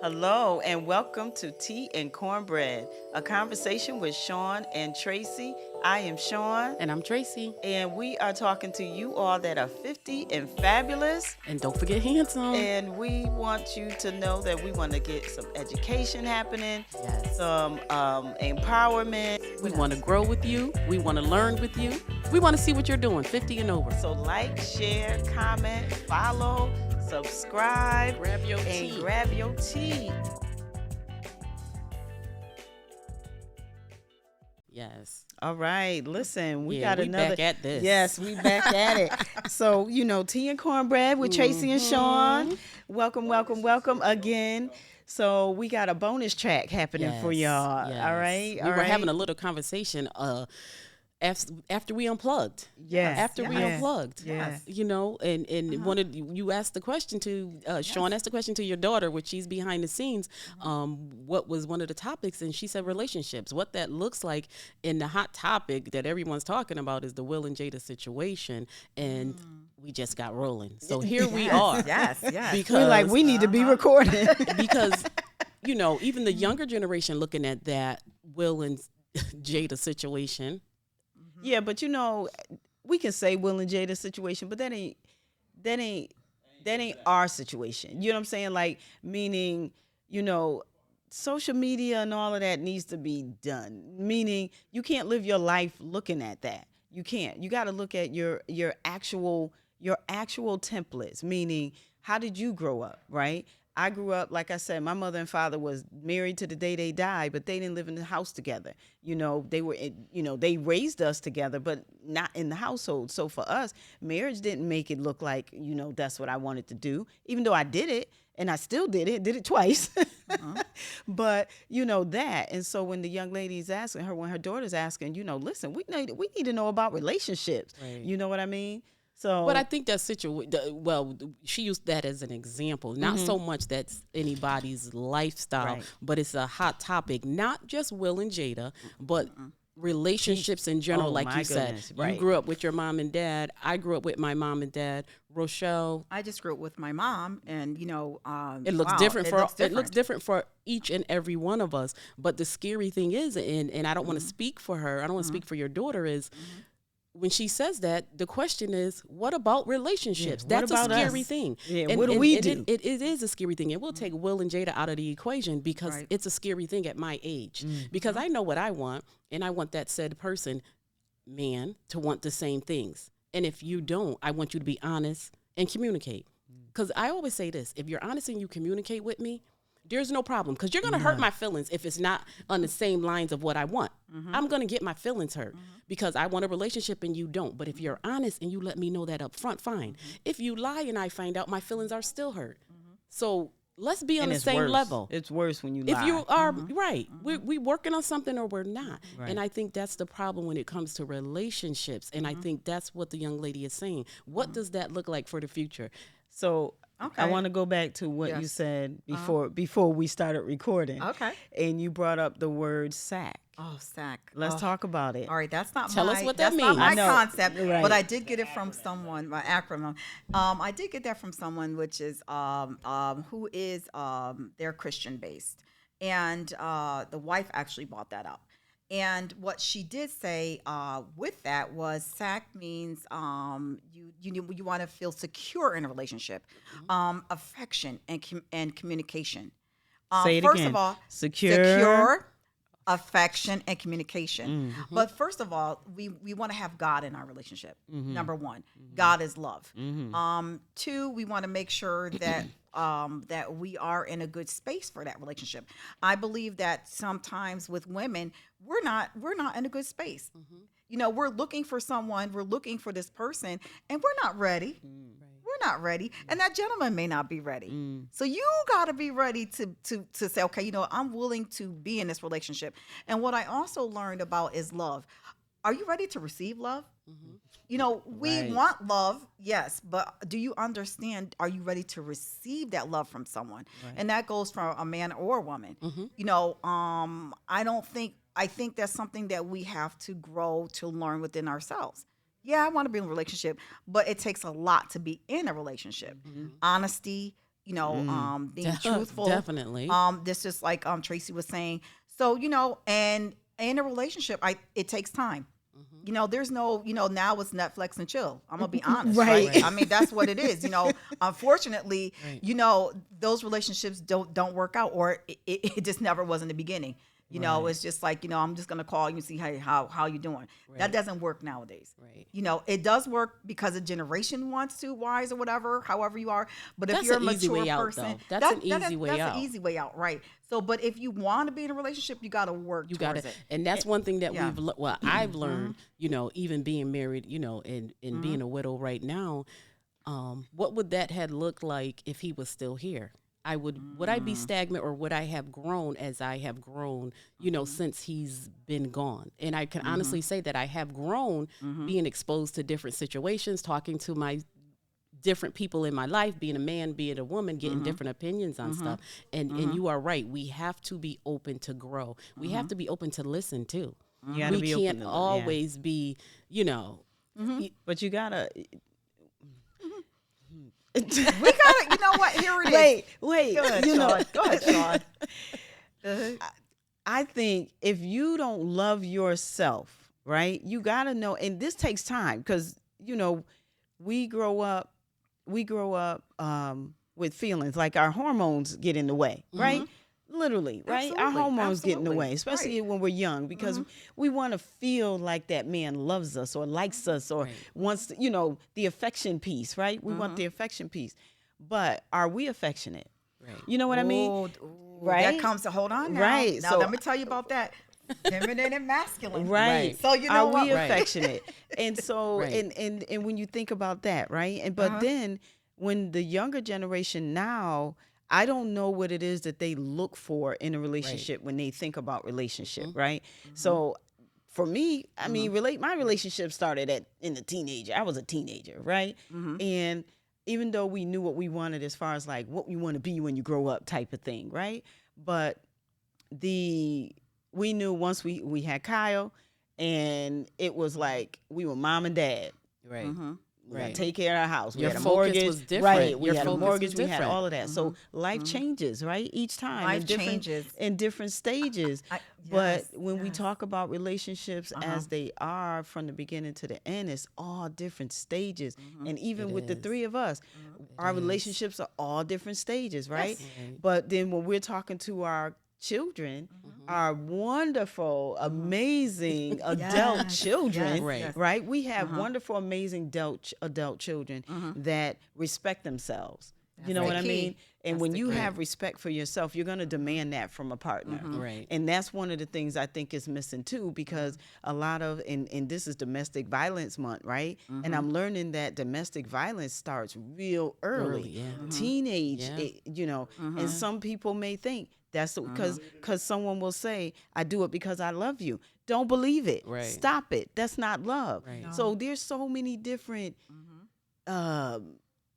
Hello and welcome to Tea and Cornbread, a conversation with Sean and Tracy. I am Sean. And I'm Tracy. And we are talking to you all that are 50 and fabulous. And don't forget handsome. And we want you to know that we want to get some education happening, some empowerment. We want to grow with you. We want to learn with you. We want to see what you're doing, 50 and over. So like, share, comment, follow, subscribe, grab your tea. Yes. All right. Listen, we got another. Back at this. Yes, we back at it. So, Tea and Cornbread with Tracy and Sean. Welcome again. So we got a bonus track happening for y'all. Yes. All right. We were having a little conversation after we unplugged. Yes. After we unplugged. Yes. And wanted you asked the question to Sean asked the question to your daughter, which she's behind the scenes. What was one of the topics? And she said relationships. What that looks like in the hot topic that everyone's talking about is the Will and Jada situation. And we just got rolling. So here we are. Yes. Because we're like, we need to be recorded. Because, even the younger generation looking at that Will and Jada situation. Yeah, but we can say Will and Jada situation, but that ain't our situation. You know what I'm saying? Like, meaning, social media and all of that needs to be done. Meaning you can't live your life looking at that. You can't. You got to look at your actual templates, meaning how did you grow up, right? I grew up, like I said, my mother and father was married to the day they died, but they didn't live in the house together. They were, they raised us together, but not in the household. So for us, marriage didn't make it look like, that's what I wanted to do, even though I did it. And I still did it twice. But, that. And so when the young lady is asking her, when her daughter's asking, listen, we need to know about relationships. Right. You know what I mean? So, but I think that she used that as an example, not so much that's anybody's lifestyle, but it's a hot topic, not just Will and Jada, but relationships in general. Like you said, you grew up with your mom and dad. I grew up with my mom and dad. Rochelle, I just grew up with my mom, and it looks different it looks different for each and every one of us. But the scary thing is, and I don't want to speak for her, I don't want to speak for your daughter, is when she says that, the question is, what about relationships? Yeah, that's a scary thing. Yeah, and what do we do? It is a scary thing. It will take Will and Jada out of the equation because it's a scary thing at my age. Because I know what I want, and I want that said person, man, to want the same things. And if you don't, I want you to be honest and communicate. Because I always say this, if you're honest and you communicate with me, there's no problem, because you're going to hurt my feelings if it's not on the same lines of what I want. I'm going to get my feelings hurt because I want a relationship and you don't. But if you're honest and you let me know that up front, fine. If you lie and I find out, my feelings are still hurt. So let's be on the same level. It's worse when you lie. If you are, we working on something or we're not. Right. And I think that's the problem when it comes to relationships. And I think that's what the young lady is saying. What does that look like for the future? So I want to go back to what you said before we started recording. Okay. And you brought up the word sack. Oh, sack. Let's talk about it. All right, that's not Tell us what that means. That's not my concept, right. But I did get it from someone, my acronym. I did get that from someone which is who is they're Christian based, and the wife actually brought that up. And what she did say with that was sack means you want to feel secure in a relationship, affection and communication. Say it first again. of all, secure, affection, and communication. But first of all, we want to have God in our relationship. Number one, God is love. Two, we want to make sure that that we are in a good space for that relationship. I believe that sometimes with women, we're not in a good space. We're looking for someone, we're looking for this person, and we're not ready. We're not ready, and that gentleman may not be ready. So you got to be ready to say, okay, I'm willing to be in this relationship. And what I also learned about is love. Are you ready to receive love? We want love, yes, but do you understand, are you ready to receive that love from someone? Right. And that goes from a man or a woman. I think that's something that we have to grow to learn within ourselves. Yeah, I want to be in a relationship, but it takes a lot to be in a relationship. Honesty, being truthful. Definitely. This is like Tracy was saying. So, and in a relationship, it takes time. There's no, now it's Netflix and chill. I'm gonna be honest, right? I mean, that's what it is. Unfortunately, those relationships don't work out, or it just never was in the beginning. It's just like, I'm just gonna call you and see how you doing. Right. That doesn't work nowadays. Right. It does work because a generation wants to, wise or whatever, however you are. But if you're a mature person, that's an easy way out. That's an easy way out, right? So, but if you want to be in a relationship, you got to work towards it. And that's one thing that I've learned, even being married, and being a widow right now, what would that had looked like if he was still here? Would I be stagnant, or would I have grown as I have grown, since he's been gone? And I can honestly say that I have grown, being exposed to different situations, talking to my different people in my life, being a man, being a woman, getting different opinions on stuff. And you are right. We have to be open to grow. We have to be open to listen too. We can't always be, but you gotta. We gotta, you know what? Here it is. Wait. Go ahead, Sean. I think if you don't love yourself, right, you gotta know, and this takes time because we grow up with feelings, like our hormones get in the way, right? Literally, right? Our hormones get in the way, especially when we're young, because we want to feel like that man loves us or likes us or wants to, the affection piece, right? We want the affection piece. But are we affectionate? Right. You know what I mean? Right? That comes to, hold on now. Right. Now, let me tell you about that. Feminine and masculine. Right. So, are we affectionate? And so, and when you think about that, right? And but then when the younger generation now, I don't know what it is that they look for in a relationship when they think about relationship, right? So for me, I mean, my relationship started in the teenager. I was a teenager, right? And even though we knew what we wanted as far as like what we want to be when you grow up type of thing, right? But we knew once we had Kyle, and it was like we were mom and dad. Right. We had to take care of our house. We had a mortgage. Was different. Right. We had a mortgage. We had all of that. So life changes, right? Each time. Life changes. In different stages. But when we talk about relationships as they are from the beginning to the end, it's all different stages. And even with the three of us, our relationships are all different stages, right? Yes. But then when we're talking to our children, our wonderful, amazing adult children, right? We have wonderful, amazing adult children that respect themselves. You know what I mean? And when you have respect for yourself, you're going to demand that from a partner. Right. And that's one of the things I think is missing too, because a lot of, and this is Domestic Violence Month, right? And I'm learning that domestic violence starts real early. Teenage, and some people may think that's because someone will say, I do it because I love you. Don't believe it. Right. Stop it. That's not love. Right. So there's so many different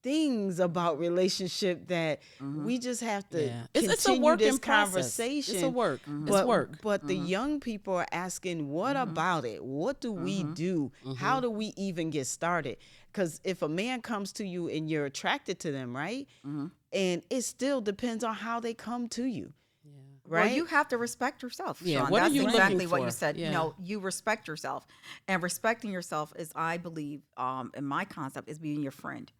things about relationship that we just have to continue this conversation. It's a work. It's work. But the young people are asking, what about it? What do we do? How do we even get started? Because if a man comes to you and you're attracted to them, right? And it still depends on how they come to you. Right? Well, you have to respect yourself. Yeah, Sean. what That's are you exactly looking what for? you said. Yeah. You respect yourself, and respecting yourself is, I believe, in my concept, is being your friend.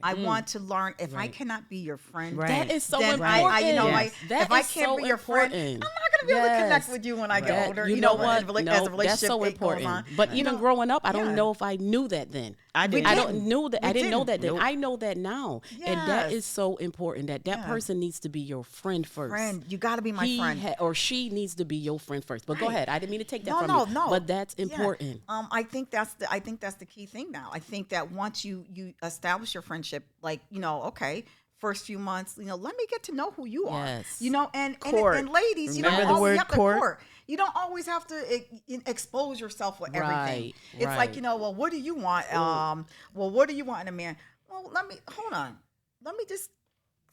I want to learn. If I cannot be your friend, that is so then important. If I can't be your friend, I'm not going to be able to connect with you when I get older. You know what? As a relationship, that's so important. But even growing up, I don't know if I knew that then. I didn't know that then. Nope. I know that now. Yes. And that is so important, that person needs to be your friend first. You got to be my friend. Or she needs to be your friend first. But go ahead. I didn't mean to take that from you. No. But that's important. I think that's the key thing now. I think that once you establish your friendship, like, okay, first few months, let me get to know who you are. Yes. And ladies, remember the word court? You don't always have to expose yourself with everything. It's like, well, what do you want? What do you want in a man? Well, hold on. Let me just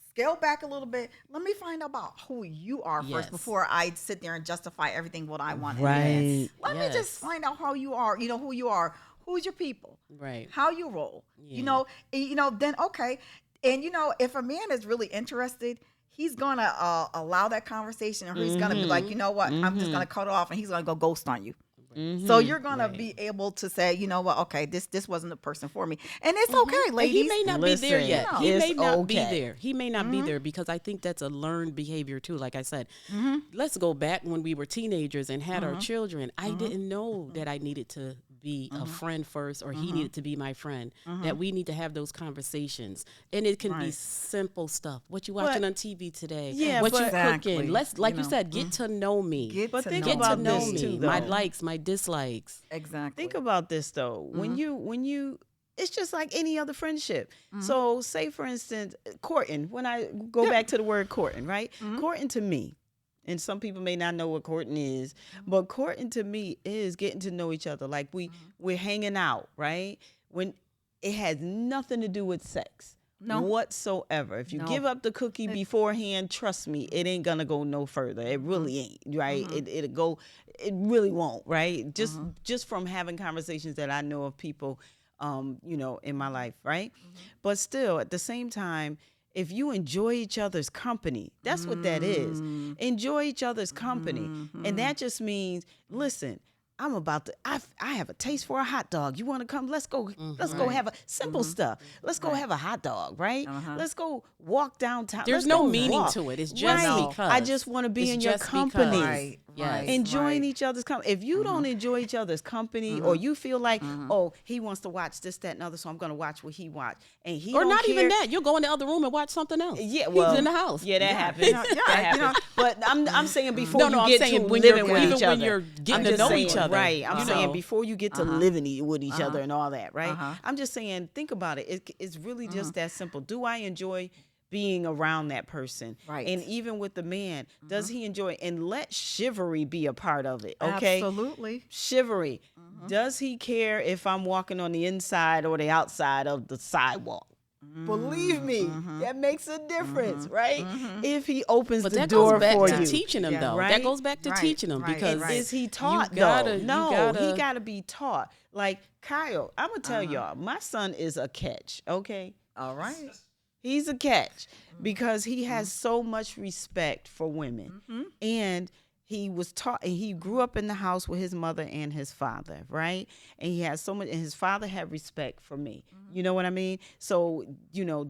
scale back a little bit. Let me find out about who you are first before I sit there and justify everything what I want in a man. Let me just find out how you are, who you are. Who's your people? Right. How you roll. Then okay. And if a man is really interested, he's gonna allow that conversation, or he's gonna be like, you know what, I'm just gonna cut off, and he's gonna go ghost on you. So you're gonna be able to say, you know what, okay, this wasn't the person for me, and it's okay, ladies. He may not be there yet. Listen, He may it's not okay. be there. He may not be there, because I think that's a learned behavior too. Like I said, let's go back when we were teenagers and had our children. I didn't know that I needed to be a friend first, or he needed to be my friend. That we need to have those conversations, and it can be simple stuff. What you watching on TV today? Yeah, what you but- Exactly. cooking? Let's, like you said, get to know me. But think Get to about know this me. too, though. My likes, my dislikes. Exactly. Think about this though. When you it's just like any other friendship. So say for instance, courting, when I go back to the word courting, right? Courting to me, and some people may not know what courting is, but courting to me is getting to know each other. Like we're hanging out, right? When it has nothing to do with sex. No. Whatsoever. If you give up the cookie beforehand, trust me, it ain't gonna go no further. It really ain't, right? It really won't, right? Just from having conversations that I know of people, in my life, right? But still, at the same time, if you enjoy each other's company, that's what that is. Enjoy each other's company, and that just means, listen, I'm about to. I have a taste for a hot dog. You want to come? Let's go. Let's go have a simple stuff. Let's go have a hot dog, right? Let's go walk downtown. There's Let's no go meaning walk. to it. It's just Right. because. I just want to be It's in your just company. because. Right. Yes. Enjoying each other's company. If you don't enjoy each other's company, or you feel like, oh, he wants to watch this, that, and other, so I'm going to watch what he watched, and he Or don't not even care- that. You'll go in the other room and watch something else. Yeah, well, he's in the house. Yeah, that happens. Yeah, That you know. happens. But I'm saying before No, you I'm get saying to when living you're- with even each when other. you're getting I'm to just know saying, each other, right? I'm you saying know. before you get to living with each other and all that, right? I'm just saying, think about it. It's really just that simple. Do I enjoy being around that person? Right. And even with the man, does he enjoy? And let chivalry be a part of it. Okay. Absolutely. Chivalry. Does he care if I'm walking on the inside or the outside of the sidewalk? Believe me, that makes a difference, right? If he opens But the that door goes back for to you. teaching them, Yeah. though. Right? That goes back to Right. teaching them, Right. because Right. Is he taught gotta- though? you No, gotta- he got to be taught. Like Kyle, I'm gonna tell y'all, my son is a catch. Okay, All right. he's a catch because he has so much respect for women, and he was taught, and he grew up in the house with his mother and his father, right? And he has so much, and his father had respect for me. You know what I mean? So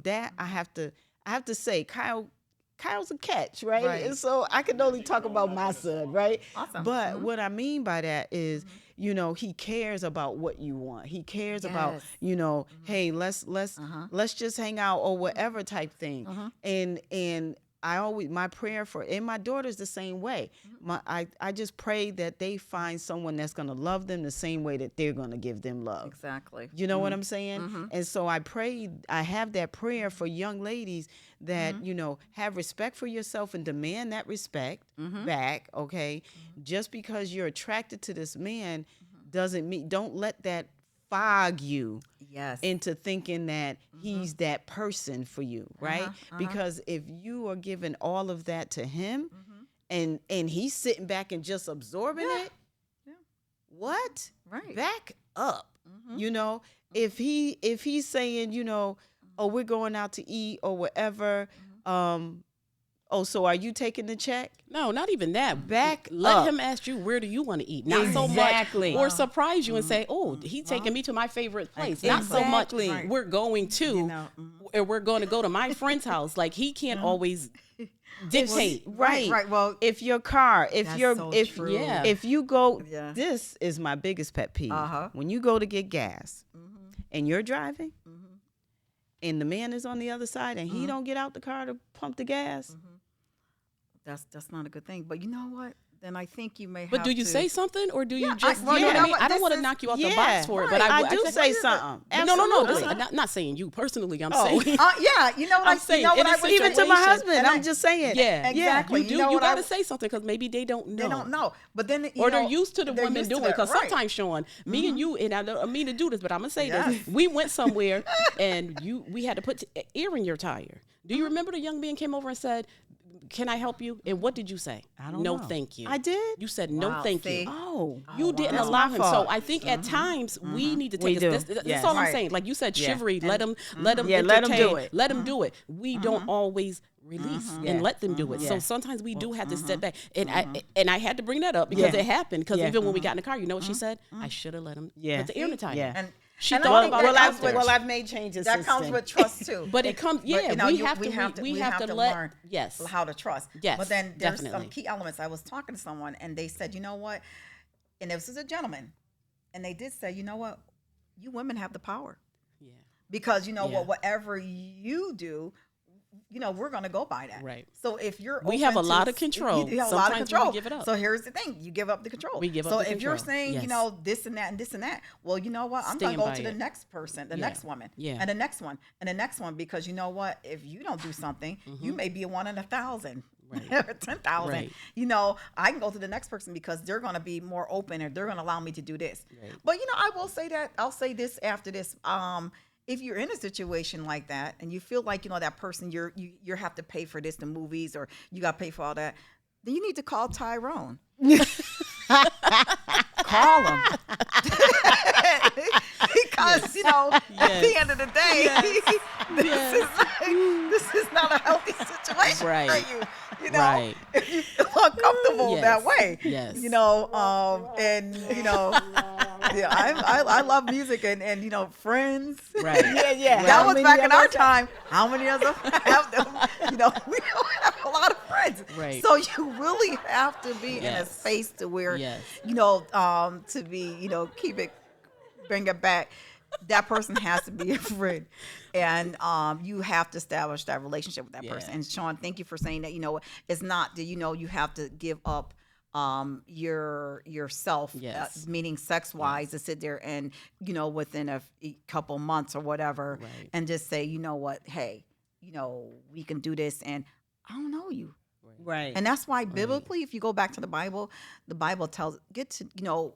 that I have to say, Kyle's a catch, right? Right. And so I can only talk about my son, right? Awesome. But what I mean by that is, he cares about what you want. He cares about, Yes. hey, let's just hang out or whatever type thing. And I always, my prayer for, and my daughter's the same way. I just pray that they find someone that's going to love them the same way that they're going to give them love. Exactly. You know what I'm saying? And so I have that prayer for young ladies that, have respect for yourself and demand that respect back, okay? Just because you're attracted to this man doesn't mean, don't let that fog you Yes. into thinking that he's that person for you, right? Because if you are giving all of that to him and he's sitting back and just absorbing it, what? Right. Back up. If he's saying, oh, we're going out to eat or whatever, oh, so are you taking the check? No, not even that. Back Let up. him ask you, where do you want to eat? Not Exactly. so much. Or surprise you and say, oh, he's taking me to my favorite place. Not so much, Exactly. we're going to, or we're going to go to my friend's house. Like, he can't always dictate. Right. Right. Well, If your car, That's so true. Yeah. if you go, Yeah. this is my biggest pet peeve. Uh-huh. When you go to get gas and you're driving and the man is on the other side and he don't get out the car to pump the gas. that's not a good thing. But you know what? Then I think you may have But do you to, say something, or do you Yeah, just, well, you know you what I know mean? what, I don't this want to is- knock you off the Yeah, box for it, but right. I I do think- say something. No, Absolutely. I'm not saying you personally. I'm Oh. saying Yeah, you know what I'm I saying, you know what in I a would Even to my situation, husband, and I'm I- just saying. yeah, Exactly. You You know you what got to I- say something, because maybe they don't know. They don't know. But then Or they're used to the they're women used to doing it. that, Because right. sometimes, Sean, me and you, and I don't mean to do this, but I'm gonna say Yes. this: we went somewhere and we had to put air in your tire. Do you remember the young man came over and said, can I help you? And what did you say? I don't no, know. thank you. I did. You said no, Wow, thank see? you. Oh, You didn't That's allow my him. fault. So I think at times we need to We take do. that's Yes. all I'm Right. saying. Like you said, Yeah. chivalry, let him Yeah, let 'em do entertain, it. let him do it. We don't always release Yeah. and let them do it. So Yeah. sometimes we do have to step back. And I had to bring that up because Yeah. it happened. Because Yeah. even when we got in the car, you know what she said? I should have let him Yeah. put the ear in the tire. Yeah. And She and thought I think about that it that's after. what- I've made changes. that since comes then. with trust too. But it comes, yeah, you know, we you- have to, we have to let, learn yes. how to trust. Yes, But then there's definitely. some key elements. I was talking to someone and they said, you know what? And this is a gentleman. And they did say, you know what? You women have the power. Yeah. Because you know Yeah. whatever you do, you know, we're going to go by that. Right. So if you're We have open a lot to- of control. you have a lot of Sometimes we control. give it up. So here's the thing: you give up the control. We give up so the if you're control. saying, Yes. you know, this and that and this and that, well, you know what? I'm going Stand to go by to the it. next person, the Yeah. next woman, Yeah. and the next one, and the next one, because you know what? If you don't do something, you may be a 1 in 1,000. Right. Or 10,000. Right. You know, I can go to the next person because they're going to be more open or they're going to allow me to do this. Right. But you know, I will say that I'll say this after this. If you're in a situation like that and you feel like, you know, that person you have to pay for this, the movies, or you got to pay for all that, then you need to call Tyrone. Call him. Because, you know, at the end of the day, this is not a healthy situation Right. for you. You know, Right. if you feel uncomfortable that Yes. way. Yes. You know, and you know, yeah, I love music and you know, Friends. Right. Yeah. That How was many back of in our us- time. How many of us have them? You know, we don't have a lot of friends. Right. So you really have to be in a Yes. space to where, Yes. you know, to be, you know, bring it back. That person has to be a friend, and you have to establish that relationship with that person. Yeah. And Sean, thank you for saying that. You know, it's not that, you know, you have to give up yourself, Yes. meaning sex wise, to sit there and, you know, within a couple months or whatever, Right. and just say, you know what, hey, you know, we can do this, and I don't know you. Right. And that's why biblically, if you go back to the Bible tells you know,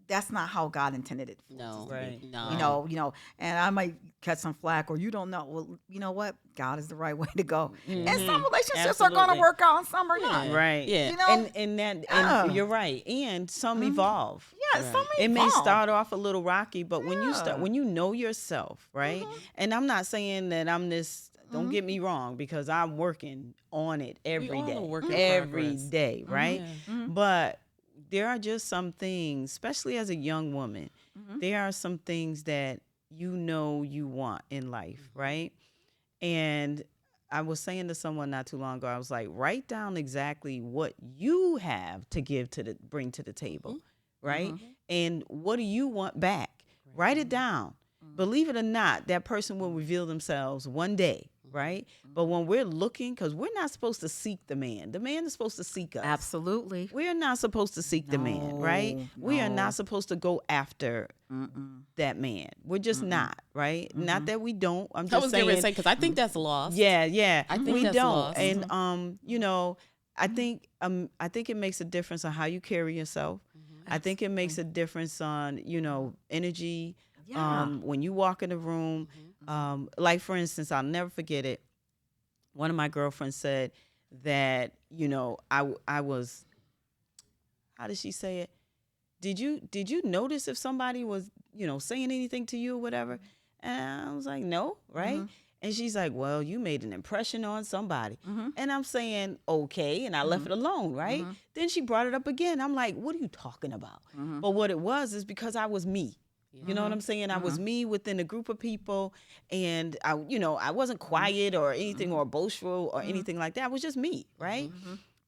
that's not how God intended it. No. Right. No. You know, and I might catch some flack, or you don't know. Well, you know what? God is the right way to go. And some relationships are going to Absolutely. work out, and some are not. Right. Yeah. You know, And you're right. And some evolve. yeah, some It may evolve. start off a little rocky, but when you Yeah. when you know yourself, right? And I'm not saying that I'm this. Don't get me wrong, because I'm working on it every all day, are work in every progress. day, right? Yeah. But there are just some things, especially as a young woman, there are some things that you know you want in life, right? And I was saying to someone not too long ago, I was like, write down exactly what you have to bring to the table, right? And what do you want back? Write it down. Believe it or not, that person will reveal themselves one day, right? But when we're looking, because we're not supposed to seek the man is supposed to seek us. Absolutely. We're not supposed to seek the man, right? We are not supposed to go after that man. We're just not, right? Not that we don't. I'm I just was going to saying. say, because I think that's lost. Yeah. I think we that's don't. lost. And you know, I think it makes a difference on how you carry yourself. I think it makes a difference on, you know, energy. Yeah. When you walk in the room, like for instance, I'll never forget it. One of my girlfriends said that, you know, I was, how did she say it? Did you notice if somebody was, you know, saying anything to you or whatever? And I was like, no, right? And she's like, well, you made an impression on somebody. And I'm saying, okay. And I left it alone, right? Then she brought it up again. I'm like, what are you talking about? But what it was is because I was me. You know what I'm saying? I was me within a group of people, and I wasn't quiet or anything or boastful or anything like that. I was just me, right?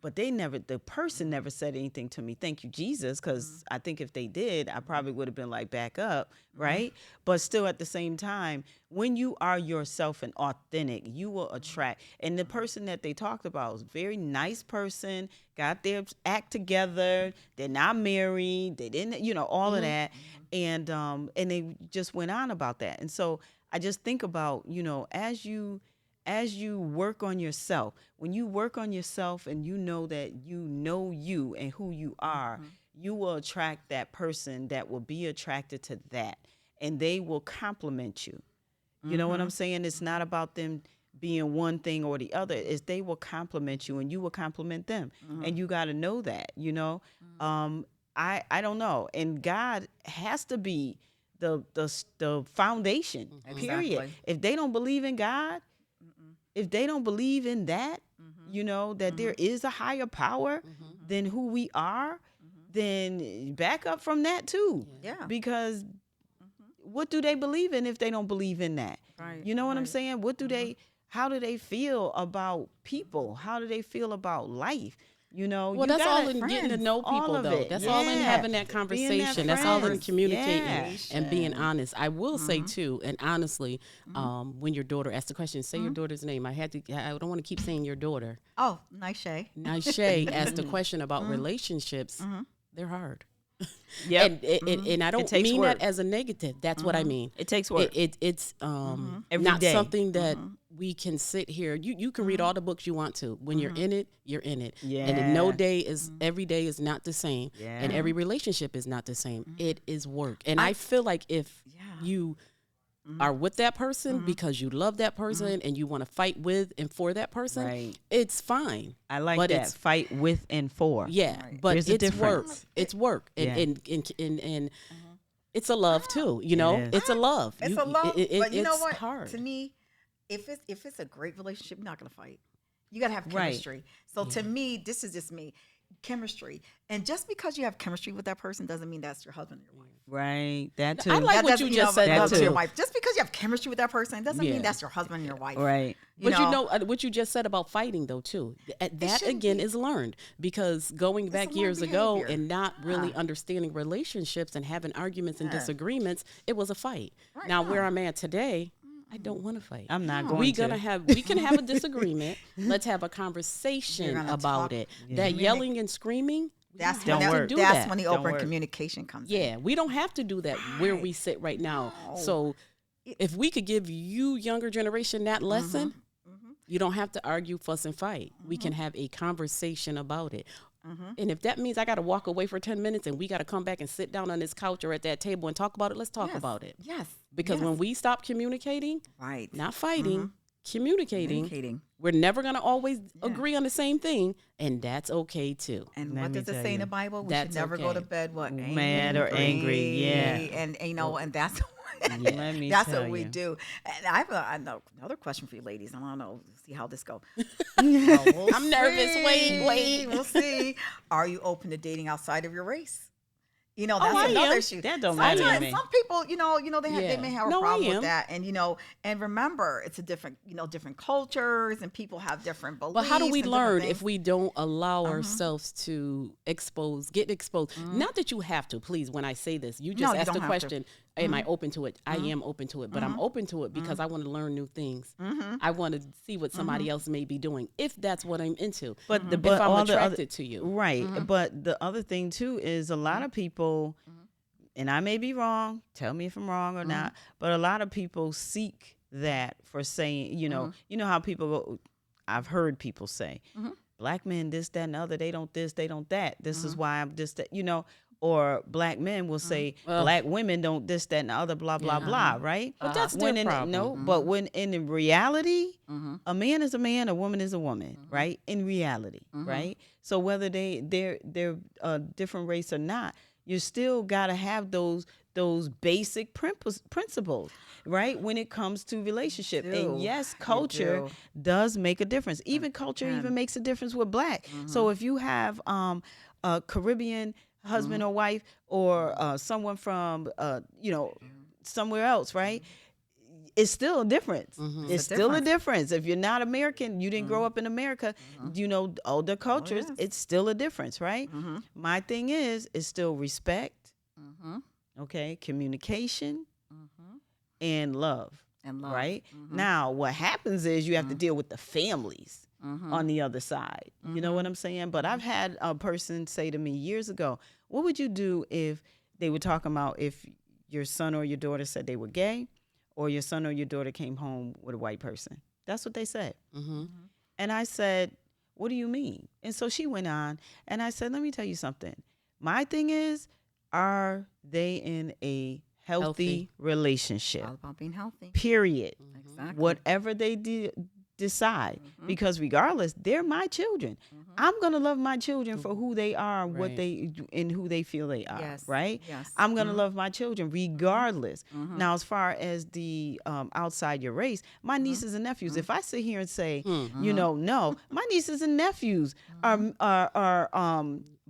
But the person never said anything to me. Thank you, Jesus, because I think if they did, I probably would have been like, back up, right? But still, at the same time, when you are yourself and authentic, you will attract. And the person that they talked about was a very nice person, got their act together. They're not married. They didn't, you know, all of that. And they just went on about that. And so I just think about, you know, as you work on yourself, when you work on yourself and you know that you know you and who you are, you will attract that person that will be attracted to that, and they will compliment you. You know what I'm saying? It's not about them being one thing or the other. Is they will compliment you and you will compliment them, and you got to know that. I don't know, and God has to be the foundation. Period. Exactly. If they don't believe in God, if they don't believe in that, that there is a higher power than who we are, then back up from that too. Yeah. Because what do they believe in if they don't believe in that? Right, You know what I'm right. saying? How do they feel about people? How do they feel about life? Well, you that's all gotta- in getting to friends, know all people, of though. it. That's all in Yeah. having that Being that conversation. That's all in friends. communicating Yeah. and being honest. I will say too, and honestly, when your daughter asked the question, say your daughter's name. I don't want to keep saying your daughter. Oh, nice Shay. Shay asked a question about relationships. They're hard. Yep. And I don't takes mean work. that as a negative. That's what I mean. It takes work. It's Every not day. something that we can sit here. You can read all the books you want to. When you're in it, you're in it. And then no Yeah. day is every day is not the same. And Yeah. every relationship is not the same. It is work. And I feel like if you are with that person because you love that person and you want to fight with and for that person, Right. it's fine. I like but that. It's Fight with and for. yeah, but There's a it's work. difference. It's work, Yeah. and it's a love too. You know, is. it's a love. It's a love, but you know it's what? hard. To me, if it's a great relationship, you're not gonna fight. You gotta have Right. chemistry. So to me, this is just me, chemistry. And just because you have chemistry with that person doesn't mean that's your husband or your wife. Right. That too. I like That what doesn't, you just said, but though, love to too. your wife. Just because you have chemistry with that person doesn't Yeah. mean that's your husband and your wife. Right. But you know what you just said about fighting though too. That shouldn't again be. is learned because going It's back a learned years ago behavior. and not really understanding relationships and having arguments and disagreements, it was a fight. Right Now on. where I'm at today, I don't want to fight. I'm not going we to. we can have a disagreement. Let's have a conversation You're gonna about talk. it. Yeah. That yelling and screaming, That's Don't when work. do that's that. when the Don't open work. communication comes in. yeah, we don't have to do that where we sit right now. So if we could give you younger generation that lesson, you don't have to argue, fuss, and fight. We can have a conversation about it. And if that means I got to walk away for 10 minutes and we got to come back and sit down on this couch or at that table and talk about it, let's talk Yes. about it. Yes. Because yes. when we stop communicating, right. not fighting, communicating, Communicating. we're never going to always agree on the same thing. And that's okay too. And Let what me does it tell say in you. the Bible? We That's should never go to okay. bed Mad or angry, yeah. And and that's Let me that's tell what we you. do. And I have another question for you ladies. I don't know. See how this go. I'm nervous. Wait. We'll see. Are you open to dating outside of your race? You know, that's I another am. issue. That don't matter to Sometimes me. some people, they Yeah. may have a No, I problem with am. that. And and remember, it's a different, different cultures and people have different beliefs. But how do we and different learn things. if we don't allow ourselves to get exposed? Not that you have to, please, when I say this. You No, just you asked don't the have to. question, am I open to it? I am open to it, but I'm open to it because I want to learn new things. I want to see what somebody else may be doing, if that's what I'm into. But if I'm all the other- attracted to you. Right. But the other thing too is a lot of people, and I may be wrong, tell me if I'm wrong or not, but a lot of people seek that for saying, you know how people go, I've heard people say, black men, this, that, and the other, they don't this, they don't that. This is why I'm this, that, or black men will say, black women don't this, that, and the other, blah, blah, blah, right? But that's when their in problem. no, but when in reality, a man is a man, a woman is a woman, right? In reality, right? So whether they're a different race or not, you still got to have those basic principles, right? When it comes to relationship. do. And yes, You culture do. does make a difference. Even culture can. even makes a difference with black. So if you have a Caribbean husband or wife or someone from somewhere else, right? It's still a difference. It's still a difference. If you're not American, you didn't grow up in America, older cultures, yes. it's still a difference, right? My thing is still respect, okay, communication, and love. And love. Right? Now, what happens is you have to deal with the families on the other side. You know what I'm saying? But I've had a person say to me years ago, what would you do if they were talking about if your son or your daughter said they were gay or your son or your daughter came home with a white person? That's what they said. And I said, what do you mean? And so she went on and I said, let me tell you something. My thing is, are they in a healthy relationship? All about being healthy. Period. Exactly. Whatever they decide, because regardless, they're my children. I'm going to love my children for who they are, what they and who they feel they are, Yes. right? Yes. I'm going to love my children regardless. Now, as far as the outside your race, my nieces and nephews, if I sit here and say, you know, no, my nieces and nephews are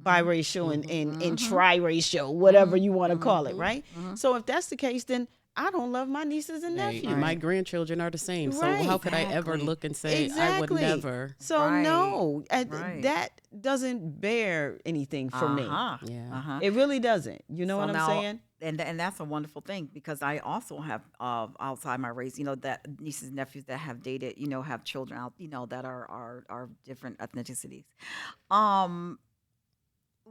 biracial and triracial, whatever you want to call it, right? So if that's the case, then I don't love my nieces and Hey, nephews. my grandchildren are the same. So Right. how could I ever Exactly. look and say I would never? So Right. no, Right. that doesn't bear anything for me. Yeah. It really doesn't. You know So what I'm now- saying? And that's a wonderful thing, because I also have outside my race, that nieces and nephews that have dated, have children out, that are different ethnicities,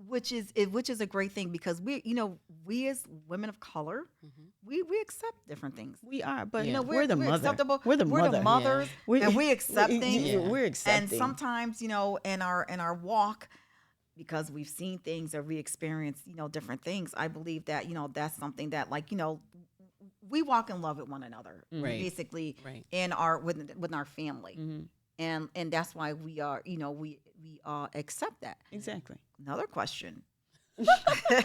which is a great thing, because we as women of color, we accept different things. We are, but Yeah. we're the mother. acceptable. We're the mother. mothers, We- and we accept we- things. yeah, we're And accepting. sometimes, in our walk, because we've seen things or we experience, different things, I believe that, that's something that, like, we walk in love with one another, Right. basically, Right. in within our family. And that's why we are, we accept that. Exactly. Another question.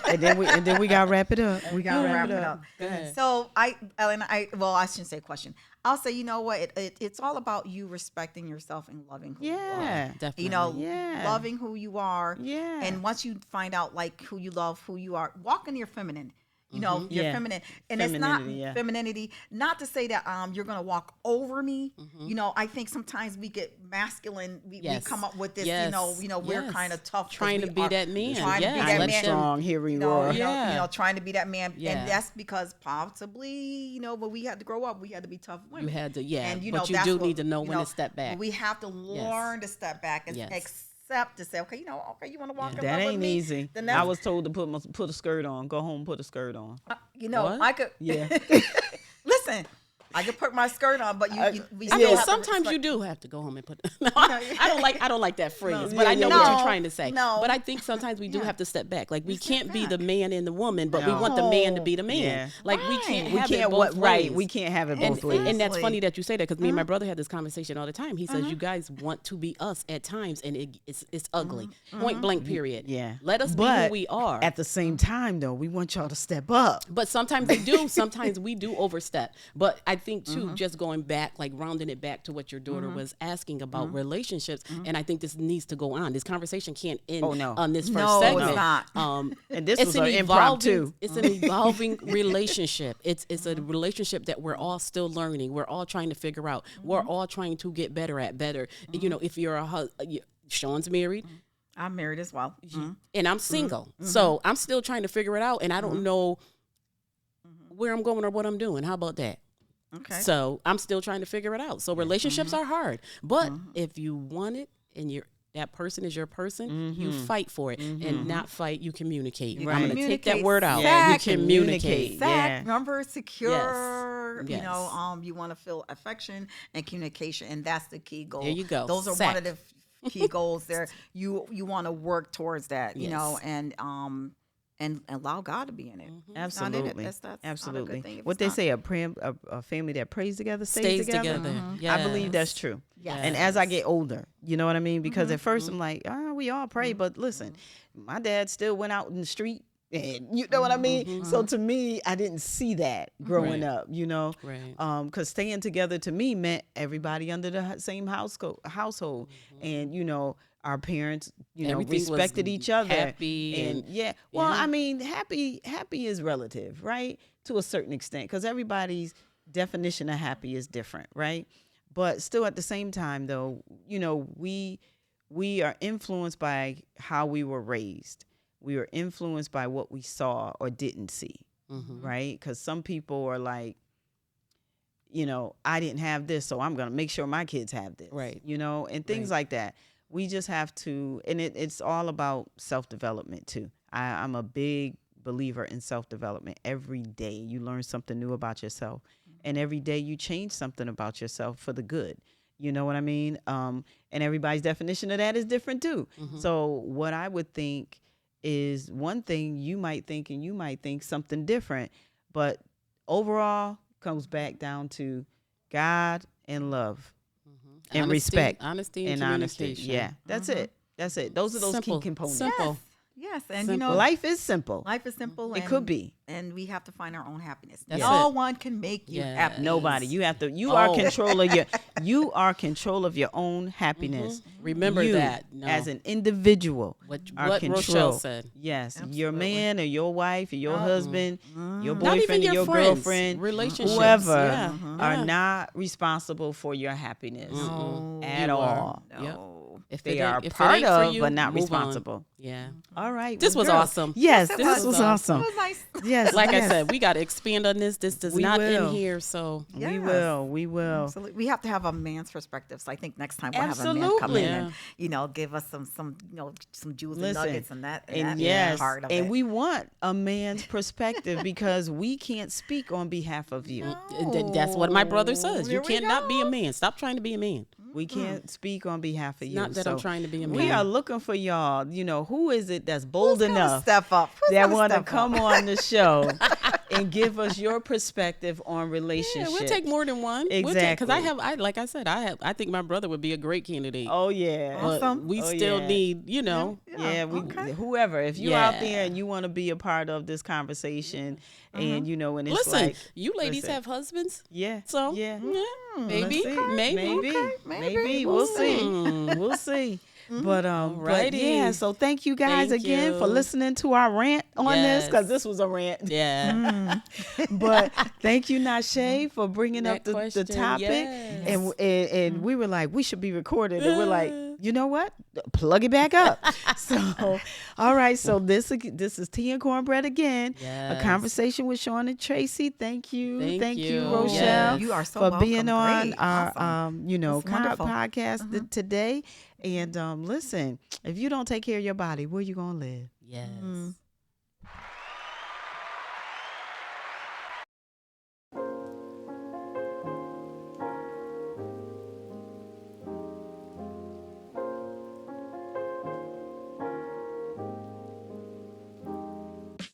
and then we gotta wrap it up. We gotta wrap it up. Go ahead. So I shouldn't say question. I'll say, what, it's all about you respecting yourself and loving who you are. Yeah. Definitely. Yeah. Loving who you are. Yeah. And once you find out, like, who you love, who you are, walk in your feminine. Your Yeah. feminine, and it's not Femininity, yeah. femininity. Not to say that you're gonna walk over me. I think sometimes we get masculine. We Yes. come up with this. Yes. We're Yes. kind of tough, 'cause Trying we to be are that man. Trying to be Yeah. that Let man. them- strong, here we roar. Yeah. Trying to be that man, Yeah. and that's because possibly, when we had to grow up, we had to be tough women. You had to, yeah. And but you that's do what, need to know when to step back. but we have to learn to step back and Yes. accept to say, okay, you want to walk in That love with ain't me? easy. Then I that's, was told to put a skirt on. Go home, put a skirt on. What? I could. Yeah. Listen, I could put my skirt on, but we I still mean, have to sometimes you respect- do have to go home and put. No, I don't like that phrase, but Yeah, I know yeah, what yeah. you're trying to say. No. But I think sometimes we do Yeah. have to step back. Like we step can't be the back. man and the woman, but we No. want the man to be the man. Yeah. Like we Right. can't We have can't it both ways. We can't have it And, both ways. and that's Exactly. funny that you say that, because me and my brother had this conversation all the time. He says you guys want to be us at times, and it's ugly. Point blank. Period. Yeah. Let us be But who we are. At the same time, though, we want y'all to step up. But sometimes we do. Sometimes we do overstep. But I think too, just going back, like rounding it back to what your daughter was asking about relationships, and I think this needs to go on. This conversation can't end Oh, no. on this first No, it's segment. not. And this it's was an an evolving, impromptu. it's an evolving relationship. It's a relationship that we're all still learning. We're all trying to figure out. We're all trying to get better at better. If you're Sean's married. I'm married as well. And I'm single. So I'm still trying to figure it out, and I don't know where I'm going or what I'm doing. How about that? Okay. So I'm still trying to figure it out. So relationships are hard. But if you want it and that person is your person, you fight for it. And not fight, you communicate. Right. I'm going to take that Communicate. word out. Yeah, you you communicate. communicate. Fact, Yeah. remember, secure. Yes. You want to feel affection and communication, and that's the key goal. There you go. Those are Sack. one of the key goals. There, you want to work towards that. Yes. And allow God to be in it. Absolutely. That's not a Absolutely. good thing if What it's they not. say, a family that prays together Stays stays together. I believe that's Yes. true. Yes. And as I get older, you know what I mean? Because at first I'm like, we all pray, but listen, my dad still went out in the street. And you know what I mean? So to me, I didn't see that growing Right. up, you know? Right. Because staying together to me meant everybody under the same household. And, our parents, Everything was respected each other. happy and- yeah. Well, yeah. I mean, happy is relative, right? To a certain extent, because everybody's definition of happy is different, right? But still at the same time, though, we are influenced by how we were raised. We were influenced by what we saw or didn't see, right? Because some people are like, I didn't have this, so I'm going to make sure my kids have this, Right. And things Right. like that. We just have to, and it's all about self-development too. I'm a big believer in self-development. Every day you learn something new about yourself, and every day you change something about yourself for the good. You know what I mean? And everybody's definition of that is different too. So what I would think is one thing you might think, and you might think something different, but overall comes back down to God and love. and respect. Honesty and honesty. communication. Yeah, that's it. That's it. Those are those Simple. key components. Simple. Yes, and Simple. Life is simple. life is simple. It and, could be. and we have to find our own happiness. That's No it. one can make you Yes. happy. Nobody. You have to. You are Oh. control of your. You are control of your own happiness. Remember You, that. No. as an individual. What are Rochelle control. said. Yes, your Absolutely. man or your wife or your husband, your Not even boyfriend or your your friends, girlfriend, relationships. whoever Yeah. are Yeah. not responsible for your happiness No, at You are. all. no. If They it are ain't- if it part ain't for of, you, but not move on. responsible. Yeah. All right. This was girl. awesome. Yes, Yes, it this was awesome. It was nice. Yes, Like yes. I said, we got to expand on this. This does We not will. end here. So We Yes. will. We will. Absolutely. We have to have a man's perspective. So I think next time we'll have a man come Absolutely. in Yeah. and, give us some some jewels Listen, and nuggets and that And that yes, part of and it. we want a man's perspective because we can't speak on behalf of you. that's what my brother says. There You we cannot be a go. man. Stop trying to be a man. We can't speak on behalf of you. Not that I'm So trying to be a we man. are looking for y'all. Who is it that's bold Who's gonna enough step up? Who's that gonna want to step come up? on the show and give us your perspective on Yeah, relationships? we'll take more than one. Exactly. Because like I said, I think my brother would be a great candidate. Oh yeah. But Awesome. we Oh, still yeah. need, Yeah, okay. whoever. If you're out Yeah. there and you want to be a part of this conversation, and and it's Listen, like, you ladies listen. have husbands, yeah, so yeah, maybe, Let's see. maybe. Maybe. We'll see. We'll see. But Alrighty. yeah. So thank you guys Thank again for you. listening to our rant on this, because Yes. this was a rant. Yeah. But thank you, Nashe, for bringing That up the question, topic. yes. And we were like, we should be recorded. And we're like, you know what? Plug it back up. So, all right. So this is Tea and Cornbread again. A Yes. conversation with Sean and Tracy. Thank you. Thank you, you. Rochelle, Yes. You are so for welcome. being on Great. our Awesome. That's wonderful. podcast today. And listen, if you don't take care of your body, where you gonna live? Yes.